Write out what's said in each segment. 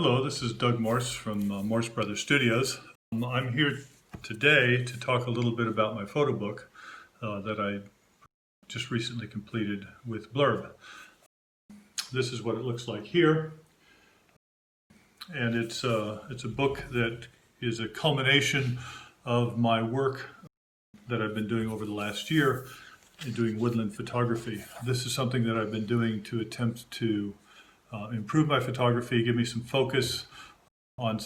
Hello, this is Doug Morse from Morse Brothers Studios. I'm here today to talk a little bit about my photo book that I just recently completed with Blurb. This is what it looks like here, and it's a book that is a culmination of my work that I've been doing over the last year in doing woodland photography. This is something that I've been doing to attempt to improve my photography, give me some focus on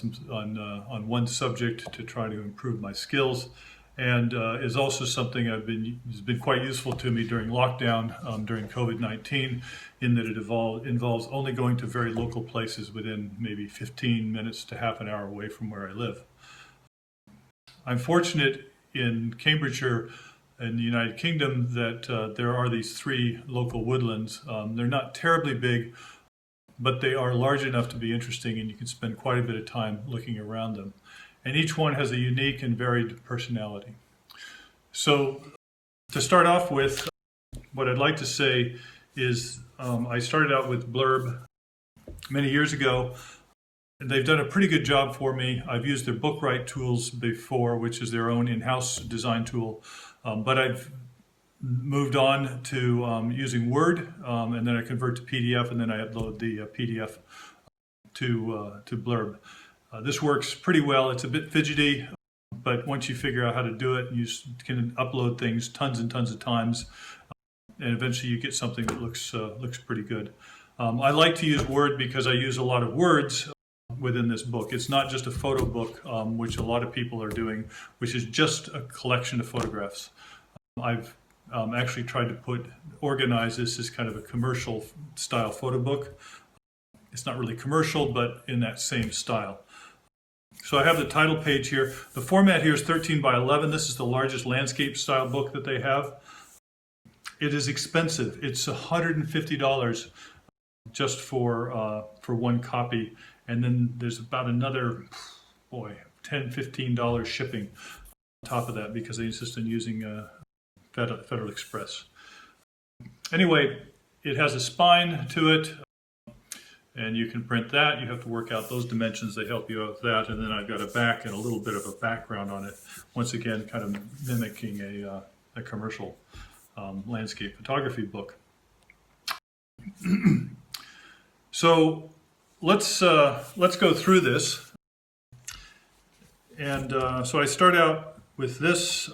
one subject to try to improve my skills, and is also something has been quite useful to me during lockdown, during COVID-19, in that it involves only going to very local places within maybe 15 minutes to half an hour away from where I live. I'm fortunate in Cambridgeshire in the United Kingdom that there are these 3 local woodlands. They're not terribly big, but they are large enough to be interesting, and you can spend quite a bit of time looking around them. And each one has a unique and varied personality. So to start off with, what I'd like to say is I started out with Blurb many years ago. They've done a pretty good job for me. I've used their BookWrite tools before, which is their own in-house design tool, but I've moved on to using Word, and then I convert to PDF, and then I upload the PDF to Blurb. This works pretty well. It's a bit fidgety, but once you figure out how to do it, you can upload things tons and tons of times, and eventually you get something that looks pretty good. I like to use Word because I use a lot of words within this book. It's not just a photo book, which a lot of people are doing, which is just a collection of photographs. I've actually tried to organize this as kind of a commercial style photo book. It's not really commercial, but in that same style. So I have the title page here. The format here is 13 by 11. This is the largest landscape style book that they have. It is expensive. It's $150 just for one copy. And then there's about another, $10, $15 shipping on top of that because they insist on using Federal Express. Anyway, it has a spine to it, and you can print that. You have to work out those dimensions. They help you out with that. And then I've got a back and a little bit of a background on it. Once again, kind of mimicking a commercial landscape photography book. So let's go through this. And so I start out with this.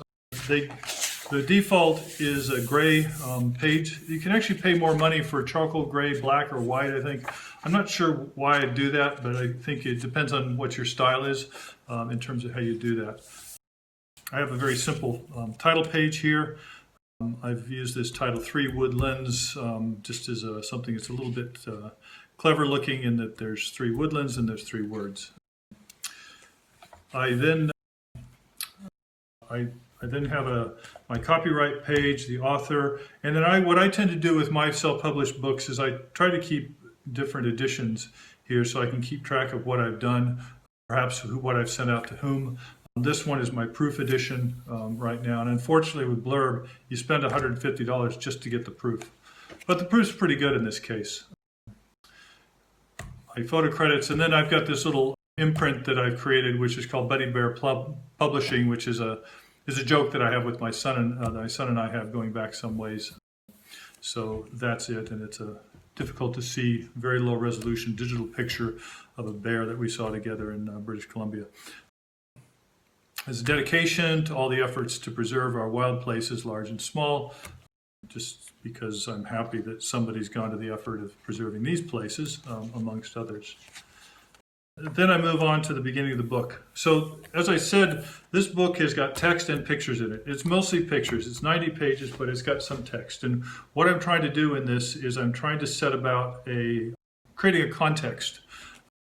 The default is a gray page. You can actually pay more money for charcoal gray, black, or white, I think. I'm not sure why I do that, but I think it depends on what your style is in terms of how you do that. I have a very simple title page here. I've used this Title 3 wood lens just as something that's a little bit clever looking in that there's 3 woodlands and there's 3 words. I then have my copyright page, the author, and then what I tend to do with my self-published books is I try to keep different editions here so I can keep track of what I've done, perhaps what I've sent out to whom. This one is my proof edition right now, and unfortunately with Blurb, you spend $150 just to get the proof. But the proof's pretty good in this case. My photo credits, and then I've got this little imprint that I've created, which is called Buddy Bear Publishing, which is a joke that I have with my son, and my son and I have going back some ways. So that's it, and it's a difficult to see, very low resolution digital picture of a bear that we saw together in British Columbia. As a dedication to all the efforts to preserve our wild places, large and small, just because I'm happy that somebody's gone to the effort of preserving these places, amongst others. Then I move on to the beginning of the book. So, as I said, this book has got text and pictures in it. It's mostly pictures. It's 90 pages, but it's got some text. And what I'm trying to do in this is I'm trying to set about creating a context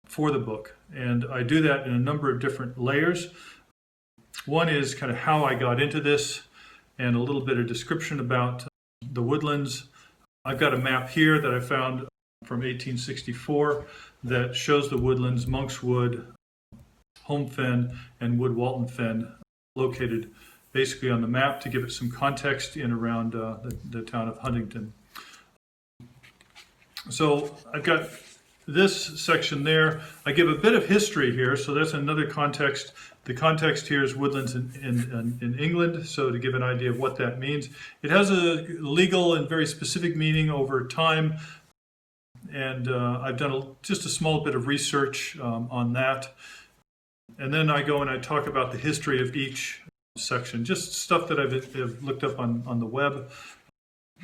for the book. And I do that in a number of different layers. One is kind of how I got into this and a little bit of description about the woodlands. I've got a map here that I found from 1864 that shows the woodlands, Monk's Wood, Home Fen, and Wood Walton Fen, located basically on the map to give it some context in around the town of Huntington. So I've got this section there, I give a bit of history here, so that's another context. The context here is woodlands in England, so to give an idea of what that means. It has a legal and very specific meaning over time, and I've done just a small bit of research on that. And then I go and I talk about the history of each section, just stuff that I've looked up on the web,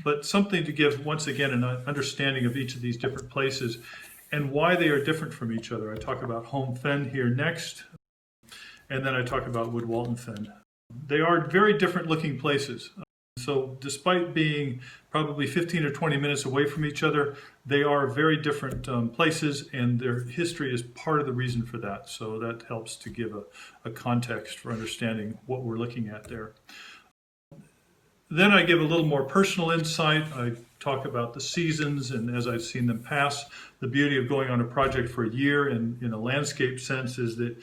but something to give, once again, an understanding of each of these different places and why they are different from each other. I talk about Home Fen here next, and then I talk about Wood Walton Fen. They are very different looking places. So despite being probably 15 or 20 minutes away from each other, they are very different places, and their history is part of the reason for that. So that helps to give a context for understanding what we're looking at there. Then I give a little more personal insight. I talk about the seasons and as I've seen them pass. The beauty of going on a project for a year in a landscape sense is that,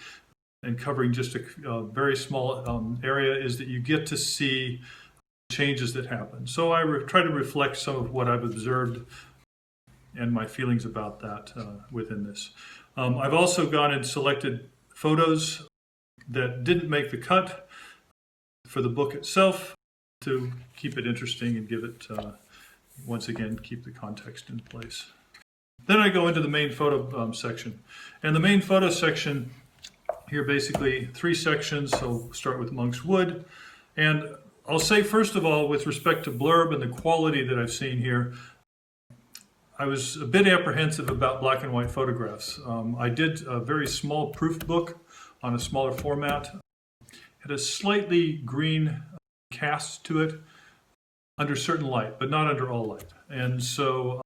and covering just a very small area, is that you get to see changes that happen. So I try to reflect some of what I've observed and my feelings about that within this. I've also gone and selected photos that didn't make the cut for the book itself to keep it interesting and give it, once again, keep the context in place. Then I go into the main photo section. And the main photo section here, basically 3 sections. So we'll start with Monk's Wood. And I'll say, first of all, with respect to blurb and the quality that I've seen here, I was a bit apprehensive about black and white photographs. I did a very small proof book on a smaller format. It had a slightly green cast to it under certain light, but not under all light. And so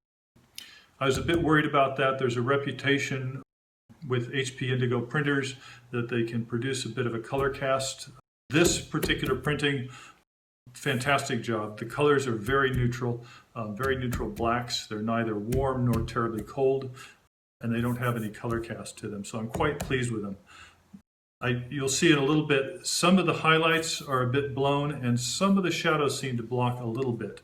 I was a bit worried about that. There's a reputation with HP Indigo printers that they can produce a bit of a color cast. This particular printing, fantastic job. The colors are very neutral blacks. They're neither warm nor terribly cold, and they don't have any color cast to them. So I'm quite pleased with them. You'll see in a little bit, some of the highlights are a bit blown and some of the shadows seem to block a little bit.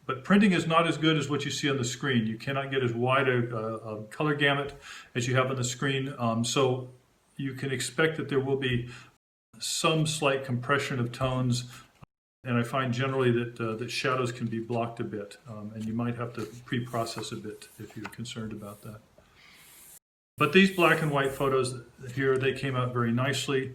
But printing is not as good as what you see on the screen. You cannot get as wide a color gamut as you have on the screen. So you can expect that there will be some slight compression of tones, and I find generally that shadows can be blocked a bit, and you might have to pre-process a bit if you're concerned about that. But these black and white photos here, they came out very nicely.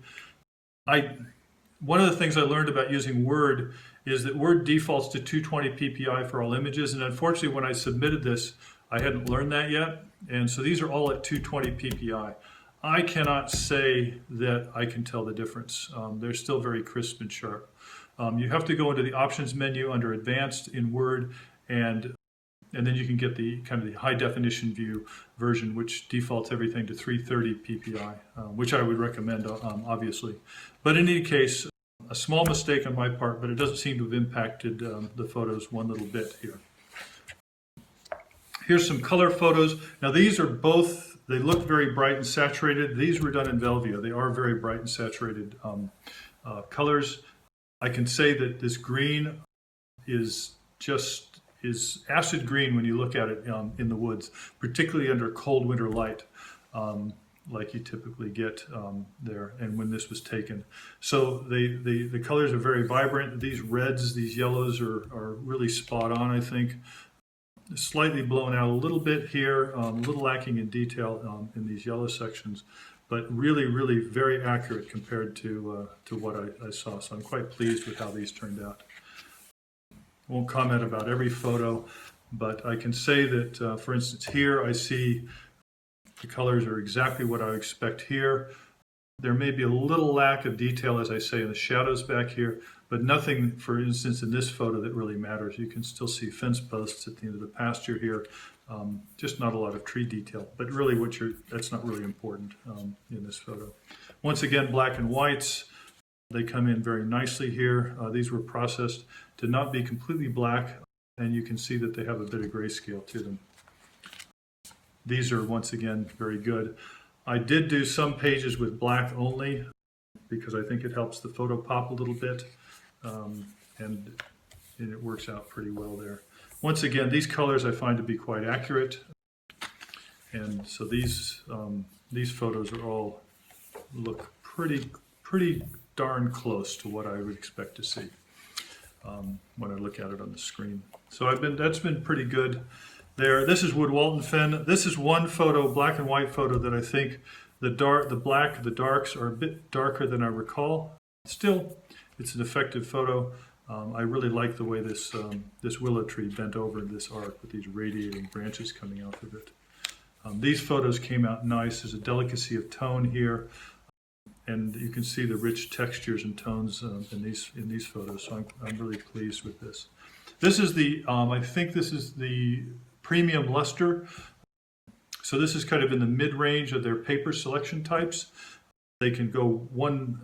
One of the things I learned about using Word is that Word defaults to 220 ppi for all images, and unfortunately when I submitted this, I hadn't learned that yet, and so these are all at 220 ppi. I cannot say that I can tell the difference. They're still very crisp and sharp. You have to go into the options menu under Advanced in Word, and then you can get the kind of the high definition view version, which defaults everything to 330 ppi, which I would recommend, obviously. But in any case, a small mistake on my part, but it doesn't seem to have impacted the photos one little bit here. Here's some color photos. Now these are both, they look very bright and saturated. These were done in Velvia. They are very bright and saturated colors. I can say that this green is acid green when you look at it in the woods, particularly under cold winter light, like you typically get there, and when this was taken. So the colors are very vibrant. These reds, these yellows are really spot on, I think. Slightly blown out a little bit here, a little lacking in detail in these yellow sections, but really, really very accurate compared to what I saw. So I'm quite pleased with how these turned out. Won't comment about every photo, but I can say that, for instance, here I see the colors are exactly what I would expect here. There may be a little lack of detail, as I say, in the shadows back here, but nothing, for instance, in this photo that really matters. You can still see fence posts at the end of the pasture here, just not a lot of tree detail, but really that's not really important in this photo. Once again, black and whites. They come in very nicely here. These were processed to not be completely black, and you can see that they have a bit of grayscale to them. These are, once again, very good. I did do some pages with black only because I think it helps the photo pop a little bit, and it works out pretty well there. Once again, these colors I find to be quite accurate. And so these photos are all look pretty darn close to what I would expect to see when I look at it on the screen. So that's been pretty good there. This is Wood Walton Fen. This is one photo, black and white photo, that I think the darks are a bit darker than I recall. Still, it's an effective photo. I really like the way this willow tree bent over in this arc with these radiating branches coming out of it. These photos came out nice. There's a delicacy of tone here, and you can see the rich textures and tones in these photos. So I'm really pleased with this. This is I think this is the premium luster. So this is kind of in the mid-range of their paper selection types. They can go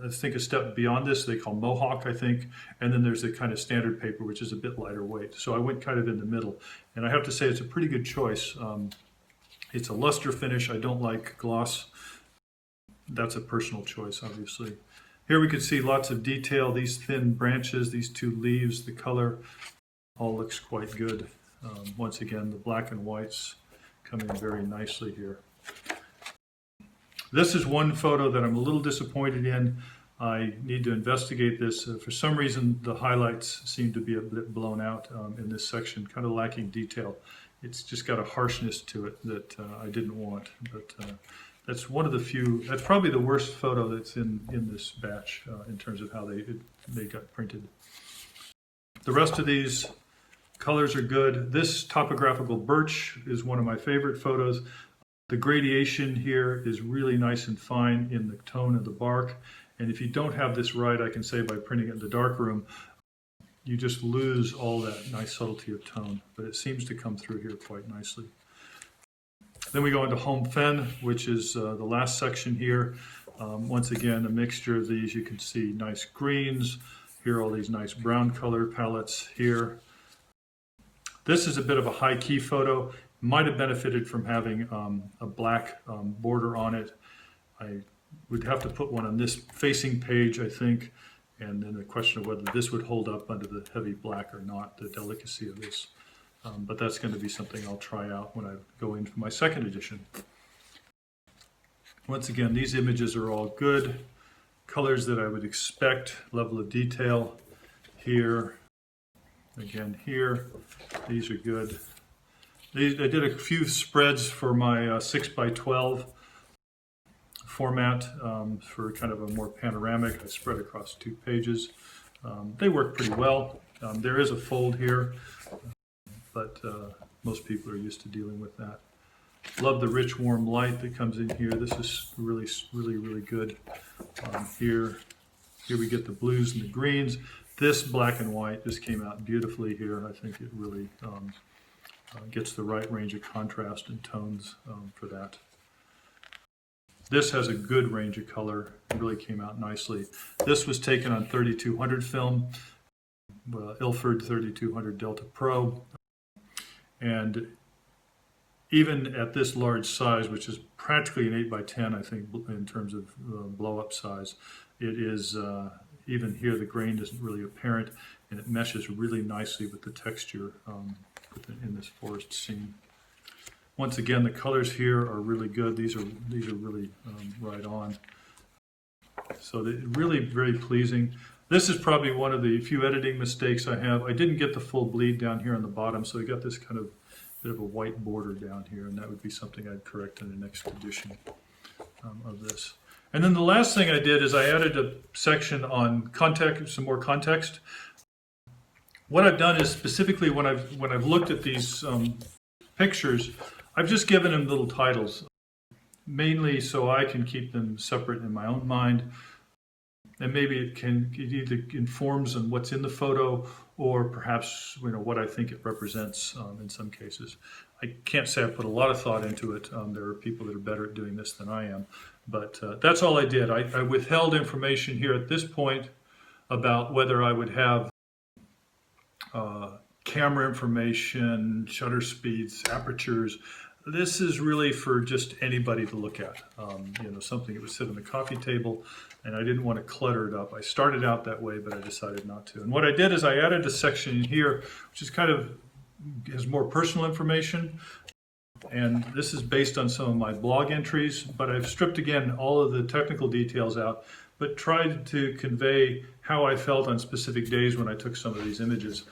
I think a step beyond this. They call Mohawk, I think. And then there's the kind of standard paper, which is a bit lighter weight. So I went kind of in the middle. And I have to say it's a pretty good choice. It's a luster finish. I don't like gloss. That's a personal choice, obviously. Here we can see lots of detail. These thin branches, these two leaves, the color all looks quite good. Once again, the black and whites come in very nicely here. This is one photo that I'm a little disappointed in. I need to investigate this. For some reason, the highlights seem to be a bit blown out in this section, kind of lacking detail. It's just got a harshness to it that I didn't want. But that's one of the few. That's probably the worst photo that's in this batch in terms of how they got printed. The rest of these colors are good. This topographical birch is one of my favorite photos. The gradation here is really nice and fine in the tone of the bark. And if you don't have this right, I can say by printing it in the darkroom, you just lose all that nice subtlety of tone. But it seems to come through here quite nicely. Then we go into Home Fen, which is the last section here. Once again, a mixture of these. You can see nice greens. Here are all these nice brown color palettes here. This is a bit of a high key photo. Might have benefited from having a black border on it. I would have to put one on this facing page, I think, and then the question of whether this would hold up under the heavy black or not, the delicacy of this. But that's going to be something I'll try out when I go in for my second edition. Once again, these images are all good. Colors that I would expect, level of detail here. Again here, these are good. I did a few spreads for my 6x12 format for kind of a more panoramic. I spread across 2 pages. They work pretty well. There is a fold here, but most people are used to dealing with that. Love the rich warm light that comes in here. This is really good. Here we get the blues and the greens. This black and white just came out beautifully here. I think it really gets the right range of contrast and tones for that. This has a good range of color. It really came out nicely. This was taken on 3200 film, Ilford 3200 Delta Pro. And even at this large size, which is practically an 8x10, I think, in terms of blow-up size, it is, even here, the grain isn't really apparent, and it meshes really nicely with the texture in this forest scene. Once again, the colors here are really good. These are really right on. So really very pleasing. This is probably one of the few editing mistakes I have. I didn't get the full bleed down here on the bottom, so I got this kind of bit of a white border down here, and that would be something I'd correct in the next edition of this. And then the last thing I did is I added a section on context, some more context. What I've done is specifically when I've looked at these pictures, I've just given them little titles, mainly so I can keep them separate in my own mind. And maybe it either informs on what's in the photo or perhaps what I think it represents in some cases. I can't say I put a lot of thought into it. There are people that are better at doing this than I am. But that's all I did. I withheld information here at this point about whether I would have camera information, shutter speeds, apertures. This is really for just anybody to look at. Something that would sit on the coffee table, and I didn't want to clutter it up. I started out that way, but I decided not to. And what I did is I added a section in here, which is kind of has more personal information. And this is based on some of my blog entries, but I've stripped again all of the technical details out, but tried to convey how I felt on specific days when I took some of these images.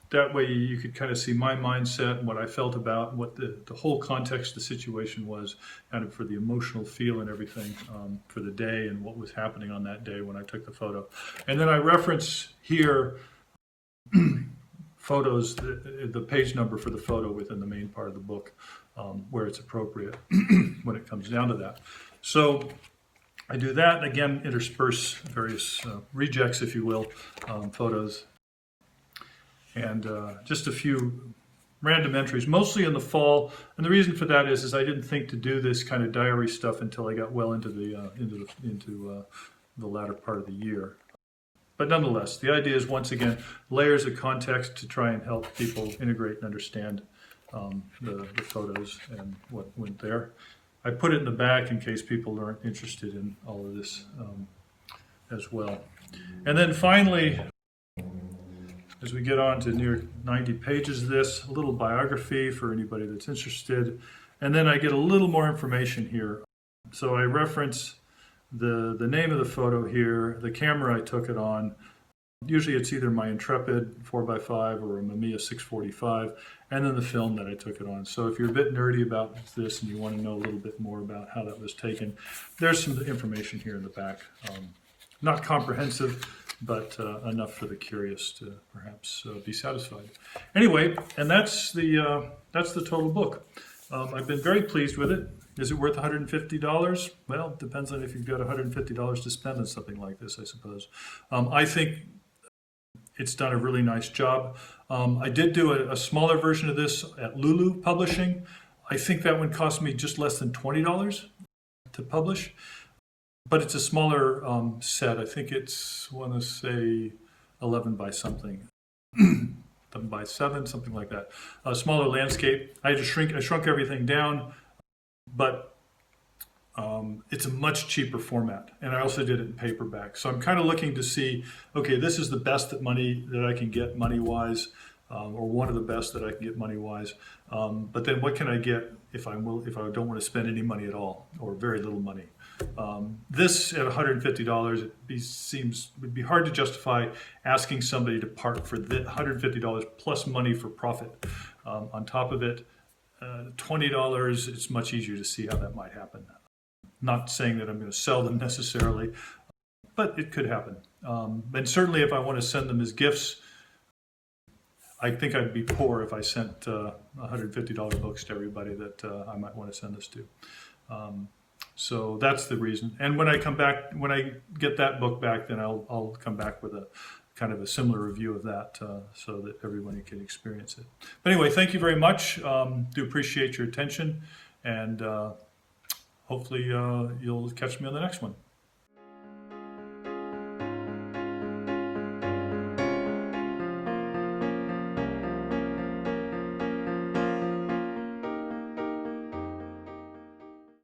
That way you could kind of see my mindset and what I felt about what the whole context of the situation was, kind of for the emotional feel and everything for the day and what was happening on that day when I took the photo. And then I reference here photos, the page number for the photo within the main part of the book where it's appropriate when it comes down to that. So I do that, and again intersperse various rejects, if you will, photos. And just a few random entries, mostly in the fall. And the reason for that is I didn't think to do this kind of diary stuff until I got well into the latter part of the year. But nonetheless, the idea is, once again, layers of context to try and help people integrate and understand the photos and what went there. I put it in the back in case people aren't interested in all of this as well. And then finally, as we get on to near 90 pages of this, a little biography for anybody that's interested. And then I get a little more information here. So I reference the name of the photo here, the camera I took it on. Usually it's either my Intrepid 4x5 or a Mamiya 645, and then the film that I took it on. So if you're a bit nerdy about this and you want to know a little bit more about how that was taken, there's some information here in the back. Not comprehensive, but enough for the curious to perhaps be satisfied. Anyway, and that's the total book. I've been very pleased with it. Is it worth $150? Well, it depends on if you've got $150 to spend on something like this, I suppose. I think it's done a really nice job. I did do a smaller version of this at Lulu Publishing. I think that one cost me just less than $20 to publish. But it's a smaller set. I think it's, I want to say, 11 by something, 11 by 7, something like that. A smaller landscape. I shrunk everything down, but it's a much cheaper format. And I also did it in paperback. So I'm kind of looking to see, okay, this is the best that I can get money-wise, or one of the best that I can get money-wise. But then what can I get if I don't want to spend any money at all, or very little money? This at $150, would be hard to justify asking somebody to part for the $150 plus money for profit. On top of it, $20, it's much easier to see how that might happen. Not saying that I'm going to sell them necessarily, but it could happen. And certainly if I want to send them as gifts, I think I'd be poor if I sent $150 books to everybody that I might want to send this to. So that's the reason. And when I come back, when I get that book back, then I'll come back with a kind of a similar review of that so that everybody can experience it. But anyway, thank you very much. Do appreciate your attention, and hopefully you'll catch me on the next one.